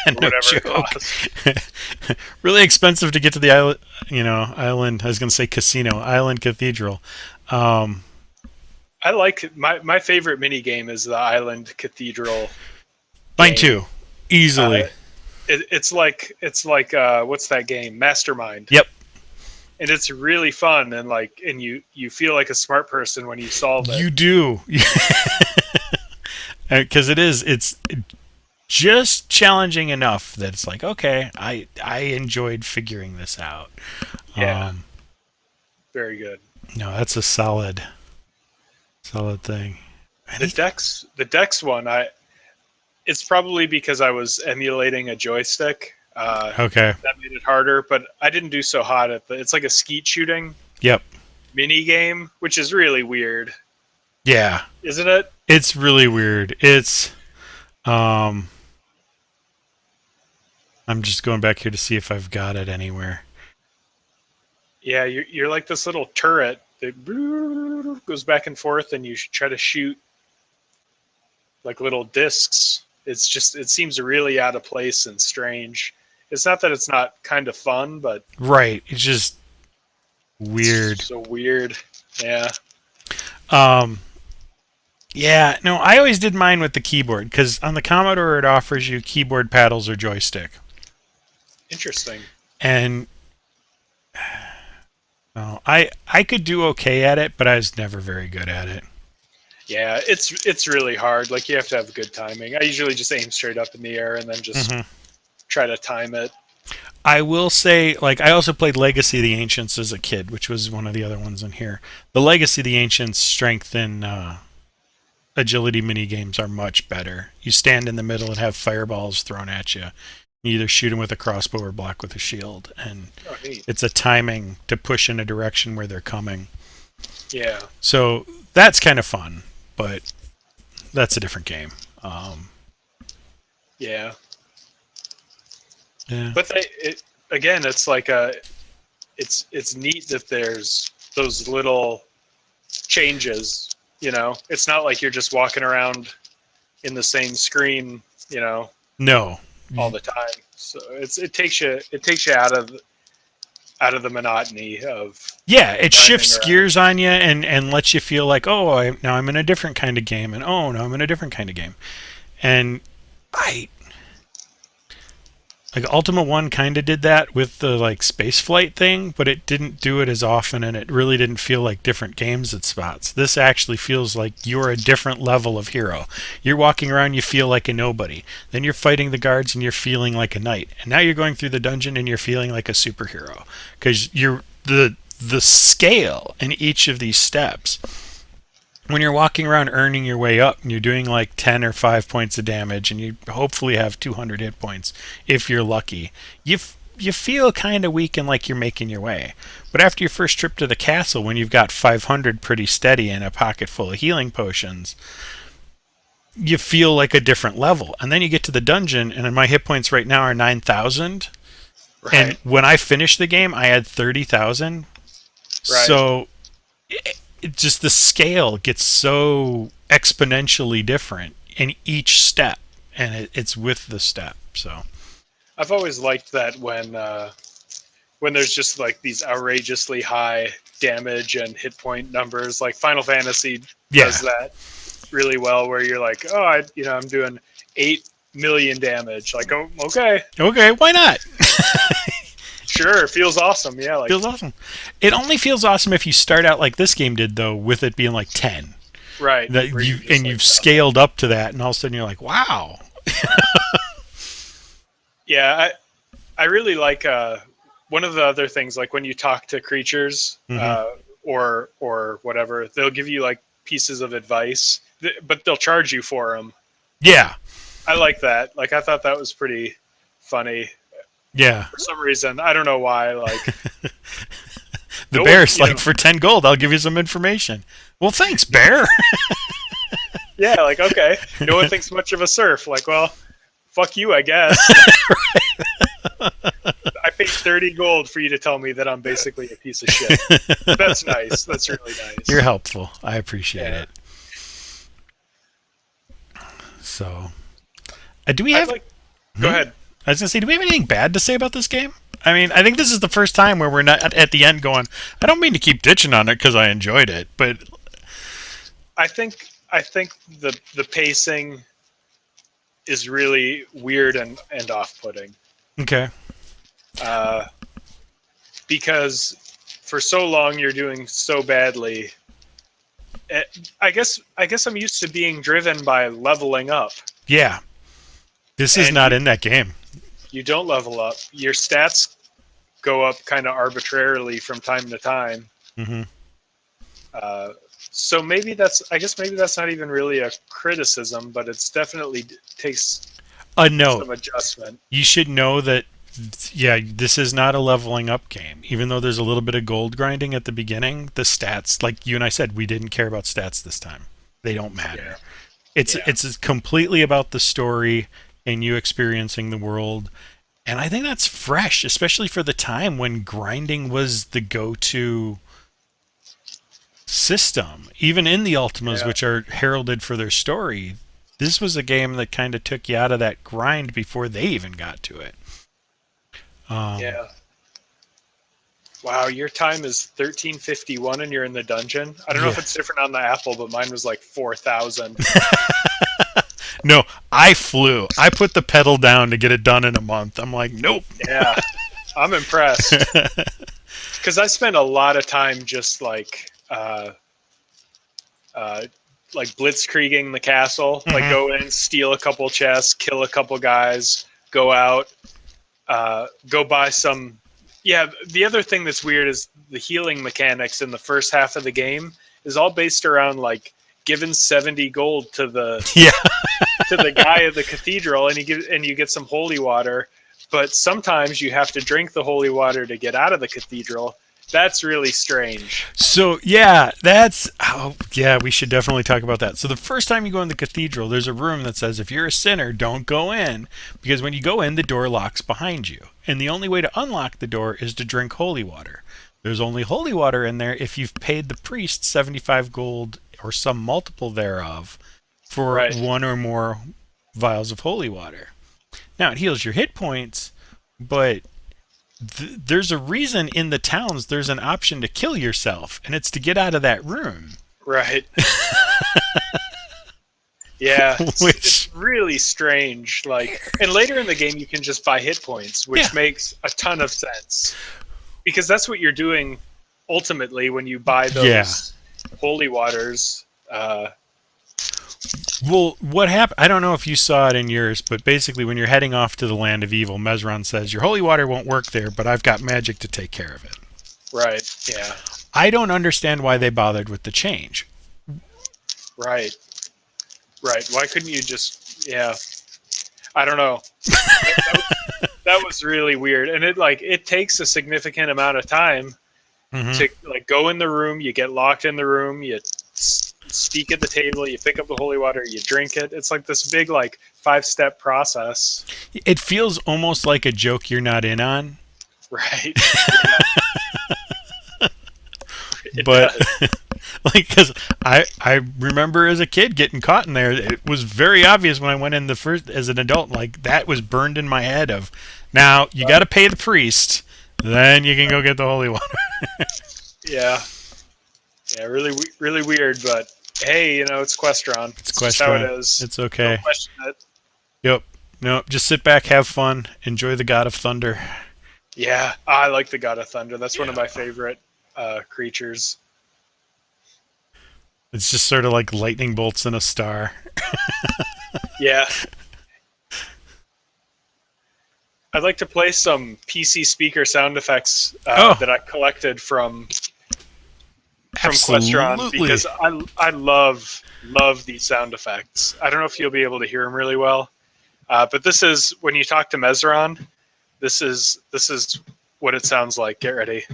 Yeah, no whatever joke. Really expensive to get to the island. Island. I was going to say casino. Island cathedral. I like my favorite mini game is the island cathedral. Mine too. Easily. It's like what's that game? Mastermind. Yep. And it's really fun, and you feel like a smart person when you solve it. You do. Because it's just challenging enough that it's like, okay, I enjoyed figuring this out. Yeah. Very good. No, that's a solid thing. The Dex one, it's probably because I was emulating a joystick. Okay. That made it harder, but I didn't do so hot at it's like a skeet shooting. Yep. Mini game, which is really weird. Yeah. Isn't it? It's really weird. It's I'm just going back here to see if I've got it anywhere. Yeah, you're like this little turret that goes back and forth, and you try to shoot like little discs. It's just it seems really out of place and strange. It's not that it's not kind of fun, but Right. It's just it's weird. just so weird. Yeah. Um, yeah, no, I always did mine with the keyboard because on the Commodore it offers you keyboard paddles or joystick. Interesting. And I could do okay at it, but I was never very good at it. Yeah, it's really hard. Like you have to have good timing. I usually just aim straight up in the air and then just Hmm. try to time it. I will say, like, I also played Legacy of the Ancients as a kid, which was one of the other ones in here. The Legacy of the Ancients strength and agility mini games are much better. You stand in the middle and have fireballs thrown at you. You either shoot them with a crossbow or block with a shield, and Oh, neat. it's a timing to push in a direction where they're coming. Yeah. So that's kind of fun, but that's a different game. Yeah. Yeah. But again, it's like it's neat that there's those little changes. It's not like you're just walking around in the same screen, No. all the time. So it takes you out of the monotony of Yeah, it driving shifts around. gears on you and lets you feel like, oh, now I'm in a different kind of game, and oh, now I'm in a different kind of game. And I like Ultima 1 kind of did that with the like space flight thing, but it didn't do it as often and it really didn't feel like different games at spots. This actually feels like you're a different level of hero. You're walking around, you feel like a nobody. Then you're fighting the guards and you're feeling like a knight. And now you're going through the dungeon and you're feeling like a superhero because you're the scale in each of these steps. When you're walking around earning your way up and you're doing like 10 or 5 points of damage and you hopefully have 200 hit points if you're lucky, you feel kind of weak and like you're making your way. But after your first trip to the castle, when you've got 500 pretty steady and a pocket full of healing potions, you feel like a different level. And then you get to the dungeon, and my hit points right now are 9,000. And Right. when I finished the game, I had 30,000. Right. So it just the scale gets so exponentially different in each step, and it's with the step. So I've always liked that when there's just like these outrageously high damage and hit point numbers. Like Final Fantasy yeah, does that really well, where you're like, oh, I'm doing 8 million damage. Like, oh, okay, okay, why not? sure, it feels awesome. Yeah, like Feels awesome. It only feels awesome if you start out like this game did, though, with it being like 10. right. That Where you you're just and like, you've scaled up to that, and all of a sudden you're like, wow. yeah, I really like one of the other things, like when you talk to creatures Hmm. or whatever, they'll give you like pieces of advice, but they'll charge you for them. Yeah, I like that. Like I thought that was pretty funny yeah. for some reason. I don't know why. Like The no one, bear's like, for 10 gold, I'll give you some information. Well, thanks, yeah, bear. yeah, like okay, no one thinks much of a surf. Like, well, fuck you, I guess. I paid 30 gold for you to tell me that I'm basically a piece of shit. That's nice. That's really You're nice. helpful. I appreciate Yeah, it. So, do we I'd have? like. Go Hmm? ahead. I was gonna say, do we have anything bad to say about this game? I mean, I think this is the first time where we're not at the end going, I don't mean to keep ditching on it because I enjoyed it, but I think the pacing is really weird and off putting. okay. Uh, because for so long you're doing so badly. I guess I'm used to being driven by leveling up, Yeah, this is and not in that game. you don't level up. Your stats go up kind of arbitrarily from time to time. Hmm. Uh, so maybe that's not even really a criticism, but it's definitely takes A note. some adjustment. You should know that, yeah, this is not a leveling up game. Even though there's a little bit of gold grinding at the beginning, the stats, like you and I said, we didn't care about stats this time. They don't Yeah, matter. It's yeah, it's completely about the story and you experiencing the world. And I think that's fresh, especially for the time when grinding was the go-to system. Even in the Ultimas, yeah. which are heralded for their story, This was a game that kind of took you out of that grind before they even got to it. Yeah. Wow, your time is 13:51 and you're in the dungeon. I don't know if Yeah. it's different on the Apple, but mine was like 4,000. No, I flew. I put the pedal down to get it done in a month. I'm like, nope. Yeah, I'm impressed because I spent a lot of time just like blitzkrieging the castle, like Mhm. go in, steal a couple chests, kill a couple guys, go out, go buy some. Yeah, the other thing that's weird is the healing mechanics in the first half of the game is all based around like giving 70 gold Yeah. to the guy at the cathedral, and you get some holy water. But sometimes you have to drink the holy water to get out of the cathedral. That's really strange. So yeah, that's yeah, we should definitely talk about that. So the first time you go in the cathedral, there's a room that says if you're a sinner, don't go in because when you go in, the door locks behind you. And the only way to unlock the door is to drink holy water. There's only holy water in there if you've paid the priest 75 gold or some multiple thereof for Right. one or more vials of holy water. Now, it heals your hit points, but there's a reason in the towns there's an option to kill yourself, and it's to get out of that room. Right. Yeah, it's Which, really strange. Like, and later in the game, you can just buy hit points, which yeah, makes a ton of sense because that's what you're doing ultimately when you buy yeah. those holy waters. Well, what happened? I don't know if you saw it in yours, but basically, when you're heading off to the land of evil, Mesron says your holy water won't work there, but I've got magic to take care of it. Right. Yeah. I don't understand why they bothered with the change. Right. Right. Why couldn't you just? Yeah. I don't know. That was really weird, and it takes a significant amount of time Mm-hmm. to like go in the room. You get locked in the room. You speak at the table. You pick up the holy water. You drink it. It's like this big like 5-step process. It feels almost like a joke you're not in on, Right. It but does. like because I remember as a kid getting caught in there. It was very obvious when I went in the first as an adult. Like that was burned in my head. Of now you got to pay the priest, then you can go get the holy water. Yeah. Yeah. Really, really weird. But hey, it's Questron. It's It's just how it Questron. is. It's Don't okay. question it. Yep. No, just sit back, have fun, enjoy the God of Thunder. Yeah, I like the God of Thunder. That's one of Yeah. my favorite creatures. It's just sort of like lightning bolts in a star. Yeah. I'd like to play some PC speaker sound effects Oh, that I collected from Questron absolutely. because I love these sound effects. I don't know if you'll be able to hear them really well, but this is when you talk to Mesron. This is what it sounds like. Get ready.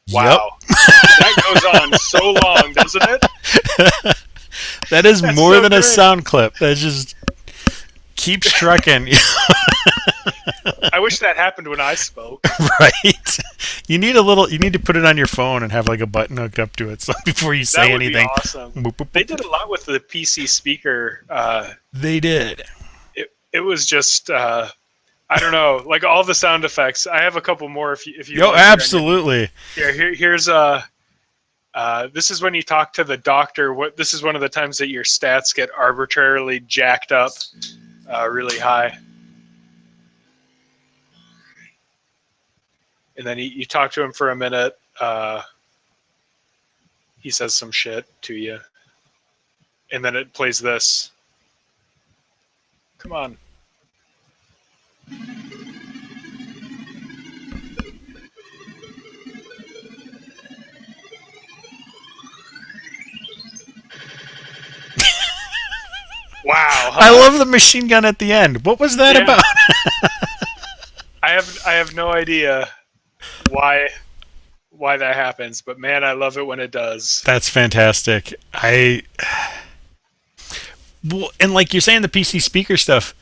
Yep. Wow, that goes on so long, doesn't it? That is That's more so than a great. sound clip. That just keeps trucking. I wish that happened when I spoke. Right? You need a little. You need to put it on your phone and have like a button hooked up to it, so before you say That would anything. be awesome. Boop, boop, They boop, did boop. a lot with the PC speaker. They did. It was just I don't know, like all the sound effects. I have a couple more if you Yo, want to hear any. absolutely. Here's this is when you talk to the doctor. This is one of the times that your stats get arbitrarily jacked up really high. And then you talk to him for a minute. He says some shit to you. And then it plays this. Come on. Wow. I love the machine gun at the end. What was that Yeah. about? I have no idea why that happens, but man, I love it when it does. That's fantastic. Well, and like you're saying, the PC speaker stuff,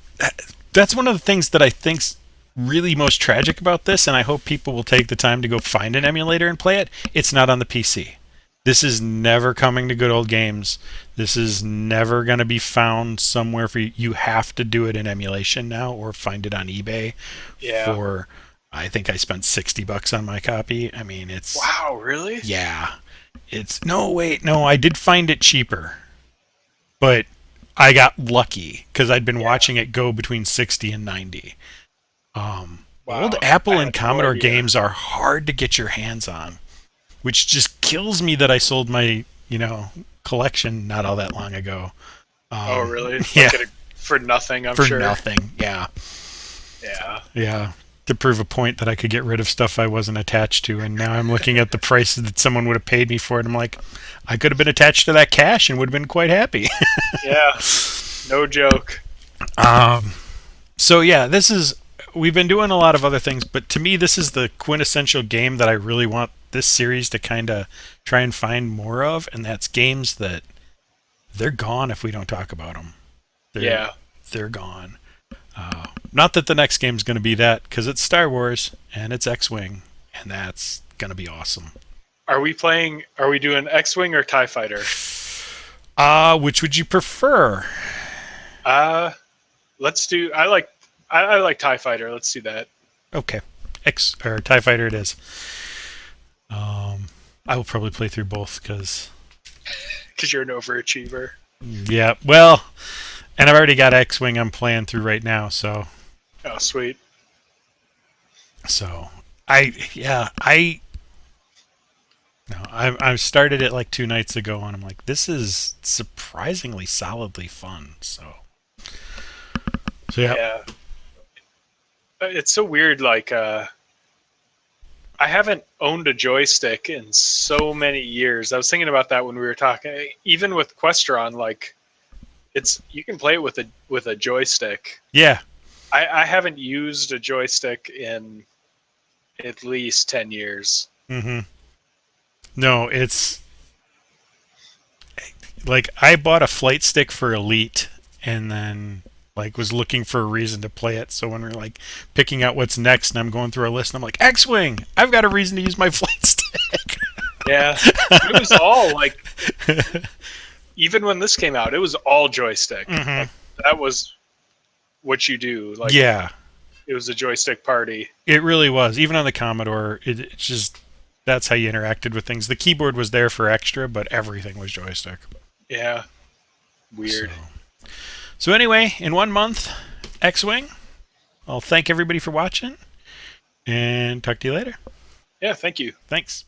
that's one of the things that I think's really most tragic about this, and I hope people will take the time to go find an emulator and play it. It's not on the PC. This is never coming to good old games. This is never going to be found somewhere for you. You have to do it in emulation now, or find it on eBay Yeah. for. I think I spent $60 on my copy. I mean, it's Wow, really? yeah. It's no wait, no, I did find it cheaper, but I got lucky because I'd been Yeah. watching it go between 60 and 90. Wow. Old Apple I and had no Commodore idea. games are hard to get your hands on, which just kills me that I sold my, collection not all that long ago. Oh, really? Yeah, Like for nothing, I'm for sure. nothing. Yeah, Yeah. yeah. To prove a point that I could get rid of stuff I wasn't attached to, and now I'm looking at the prices that someone would have paid me for it. I'm like, I could have been attached to that cash and would have been quite happy. Yeah. No joke. um, so yeah, this is. We've been doing a lot of other things, but to me, this is the quintessential game that I really want this series to kind of try and find more of, and that's games that they're gone if we don't talk about them. They're, Yeah. they're gone. Not that the next game's going to be that, because it's Star Wars and it's X-wing, and that's going to be awesome. Are we doing X-Wing or TIE Fighter? Which would you prefer? Let's do I like TIE Fighter. Let's do that. Okay, X or Tie Fighter it is. I will probably play through both because Because you're an overachiever. yeah, well, and I've already got X-wing I'm playing through right now, so Oh, sweet. I no, I started it like 2 nights ago, and I'm like, this is surprisingly solidly fun. So yeah, Yeah. It's so weird. Like, I haven't owned a joystick in so many years. I was thinking about that when we were talking. Even with Questron, like, you can play it with a joystick. yeah. I haven't used a joystick in at least 10 years. Mm-hmm. No, it's like I bought a flight stick for Elite, and then like was looking for a reason to play it. So when we're like picking out what's next, and I'm going through our list, and I'm like, X-wing, I've got a reason to use my flight stick. Yeah. It was all like, even when this came out, it was all joystick. Mhm. Like, that was what you do. Like, Yeah, it was a joystick party. it really was. Even on the Commodore, it's just that's how you interacted with things. The keyboard was there for extra, but everything was joystick. Yeah. Weird. So anyway, in 1 month, X-wing. I'll thank everybody for watching, and talk to you later. Yeah, thank you. Thanks.